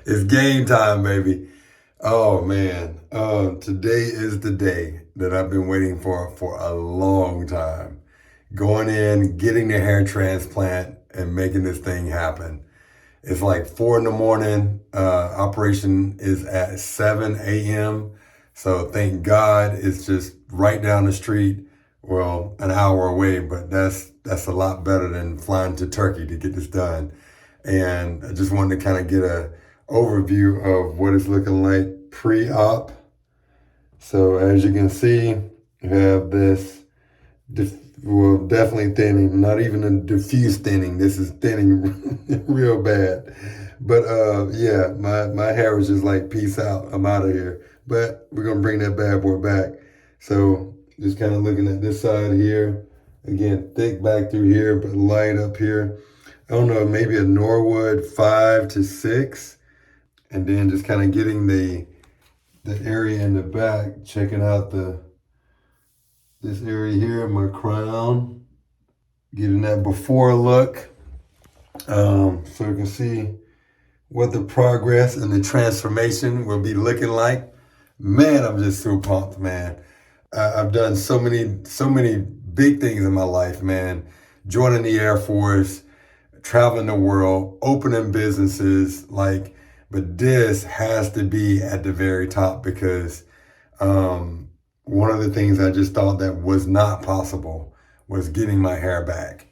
It's game time, baby. Oh man, today is the day that I've been waiting for a long time. Going in, getting the hair transplant, and making this thing happen. It's like 4 in the morning. Operation is at 7 a.m. So thank God it's just right down the street. Well, an hour away, but that's a lot better than flying to Turkey to get this done. And I just wanted to kind of get a overview of what it's looking like pre-op. So as you can see, you have this, well, definitely thinning, not even a diffuse thinning. This is thinning real bad. But yeah, my hair was just like, peace out, I'm out of here. But we're gonna bring that bad boy back. So just kind of looking at this side here. Again, thick back through here, but light up here. I don't know, maybe a Norwood 5 to 6. And then just kind of getting the area in the back, checking out this area here, my crown, getting that before look. So you can see what the progress and the transformation will be looking like. Man, I'm just so pumped, man. I've done so many big things in my life, man. Joining the Air Force, traveling the world, opening businesses, but this has to be at the very top because one of the things I just thought that was not possible was getting my hair back.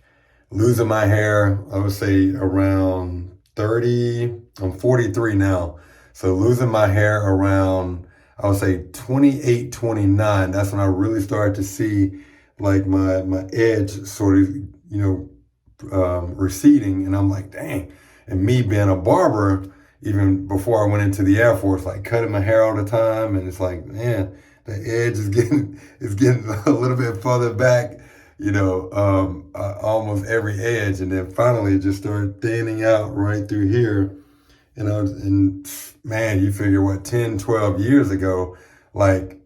Losing my hair, I would say around 30, I'm 43 now. So losing my hair around, I would say 28, 29, that's when I really started to see like my edge sort of, receding. And I'm like, dang. And me being a barber, even before I went into the Air Force, like cutting my hair all the time. And it's like, man, the edge is getting a little bit further back, almost every edge. And then finally it just started thinning out right through here. And man, you figure what, 10, 12 years ago, like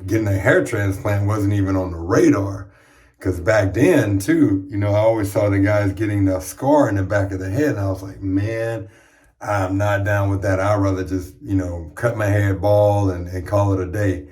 getting a hair transplant wasn't even on the radar. Because back then, too, I always saw the guys getting the scar in the back of the head. And I was like, man, I'm not down with that. I'd rather just, cut my hair bald and call it a day.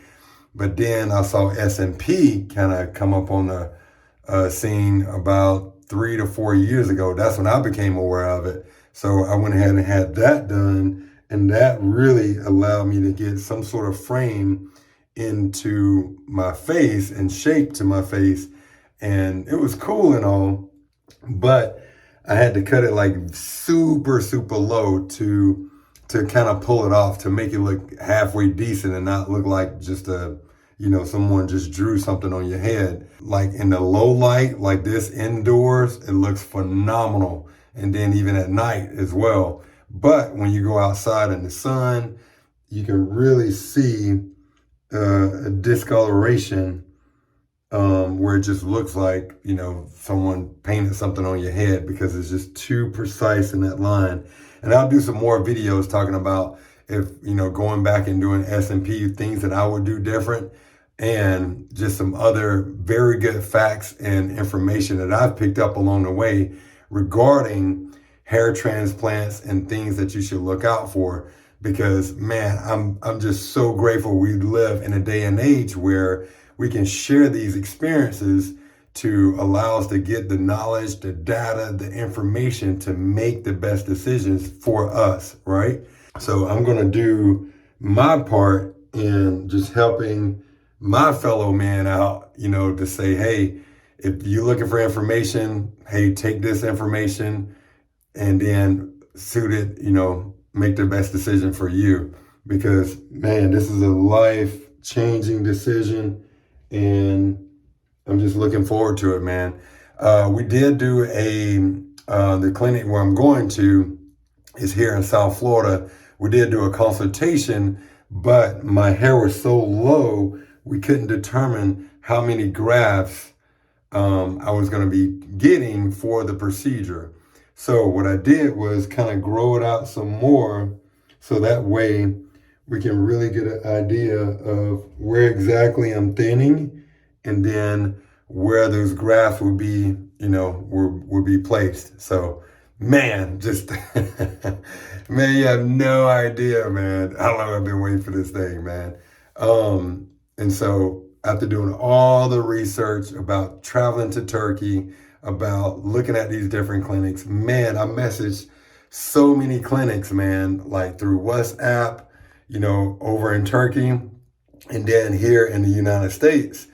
But then I saw S&P kind of come up on the scene about 3 to 4 years ago. That's when I became aware of it. So I went ahead and had that done. And that really allowed me to get some sort of frame into my face and shape to my face. And it was cool and all, but I had to cut it like super, super low to kind of pull it off, to make it look halfway decent and not look like just someone just drew something on your head. Like in the low light, like this indoors, it looks phenomenal. And then even at night as well. But when you go outside in the sun, you can really see a discoloration where it just looks like, someone painted something on your head because it's just too precise in that line. And I'll do some more videos talking about if, going back and doing S&P, things that I would do different, and just some other very good facts and information that I've picked up along the way regarding hair transplants and things that you should look out for. Because man, I'm just so grateful we live in a day and age where we can share these experiences to allow us to get the knowledge, the data, the information to make the best decisions for us, right? So I'm going to do my part in just helping my fellow man out, to say, hey, if you're looking for information, hey, take this information and then suit it, make the best decision for you. Because man, this is a life-changing decision. And I'm just looking forward to it, man. We did do the clinic where I'm going to is here in South Florida. We did do a consultation, but my hair was so low, we couldn't determine how many grafts I was going to be getting for the procedure. So what I did was kind of grow it out some more so that way we can really get an idea of where exactly I'm thinning and then where those grafts would be, would be placed. So man, just, man, you have no idea, man, how long I've been waiting for this thing, man. And so after doing all the research about traveling to Turkey, about looking at these different clinics, man, I messaged so many clinics, man, like through WhatsApp, over in Turkey and then here in the United States.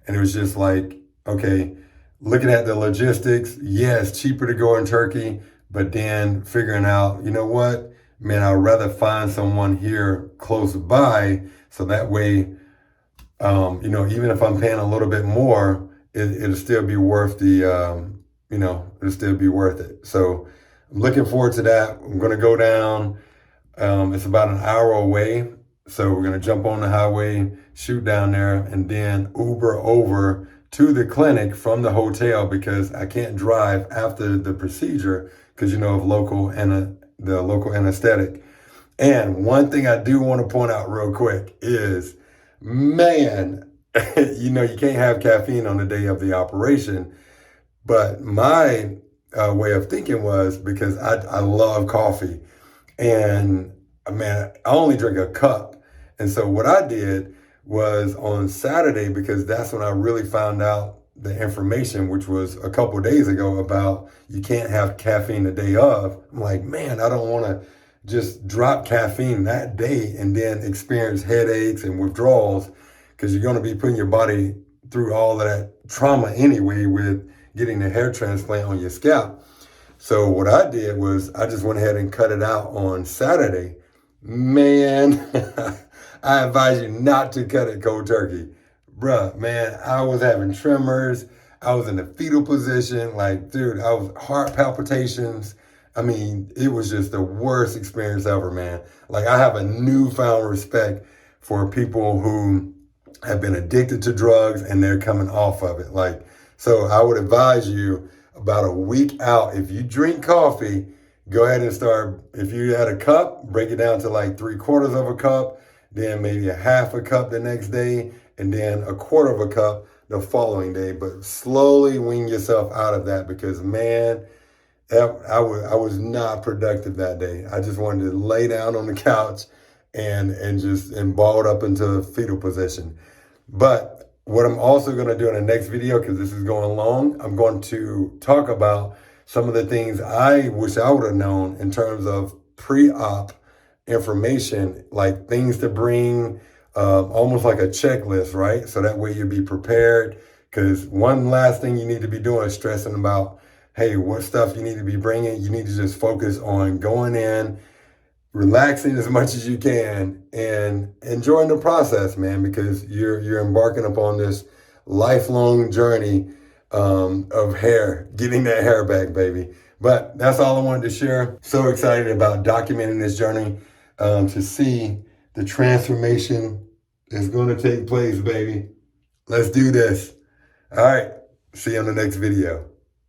And it was just like, okay, looking at the logistics, yeah, it's cheaper to go in Turkey, but then figuring out, you know what, man, I'd rather find someone here close by so that way, even if I'm paying a little bit more, it'll still be worth it'll still be worth it. So I'm looking forward to that. I'm going to go down. It's about an hour away. So we're going to jump on the highway, shoot down there, and then Uber over to the clinic from the hotel because I can't drive after the procedure because, of the local anesthetic. And one thing I do want to point out real quick is, man, you can't have caffeine on the day of the operation. But my way of thinking was because I love coffee. And man, I only drink a cup. And so what I did was on Saturday, because that's when I really found out the information, which was a couple of days ago, about you can't have caffeine the day of. I'm like, man, I don't want to just drop caffeine that day and then experience headaches and withdrawals because you're going to be putting your body through all of that trauma anyway with getting the hair transplant on your scalp. So what I did was I just went ahead and cut it out on Saturday. Man, I advise you not to cut it cold turkey. Bruh, man, I was having tremors. I was in the fetal position. Like, dude, I was heart palpitations. I mean, it was just the worst experience ever, man. Like, I have a newfound respect for people who have been addicted to drugs and they're coming off of it. Like, so I would advise you about a week out, if you drink coffee, go ahead and start. If you had a cup, break it down to like 3/4 of a cup, then maybe a half a cup the next day, and then a quarter of a cup the following day. But slowly wean yourself out of that because, man, I was not productive that day. I just wanted to lay down on the couch and balled up into fetal position. But what I'm also going to do in the next video, because this is going long, I'm going to talk about some of the things I wish I would have known in terms of pre-op information, like things to bring, almost like a checklist, right? So that way you'll be prepared. Because one last thing you need to be doing is stressing about, hey, what stuff you need to be bringing. You need to just focus on going in, relaxing as much as you can, and enjoying the process, man, because you're embarking upon this lifelong journey of hair, getting that hair back, baby. But that's all I wanted to share. So excited about documenting this journey to see the transformation that's going to take place, baby. Let's do this. All right. See you on the next video.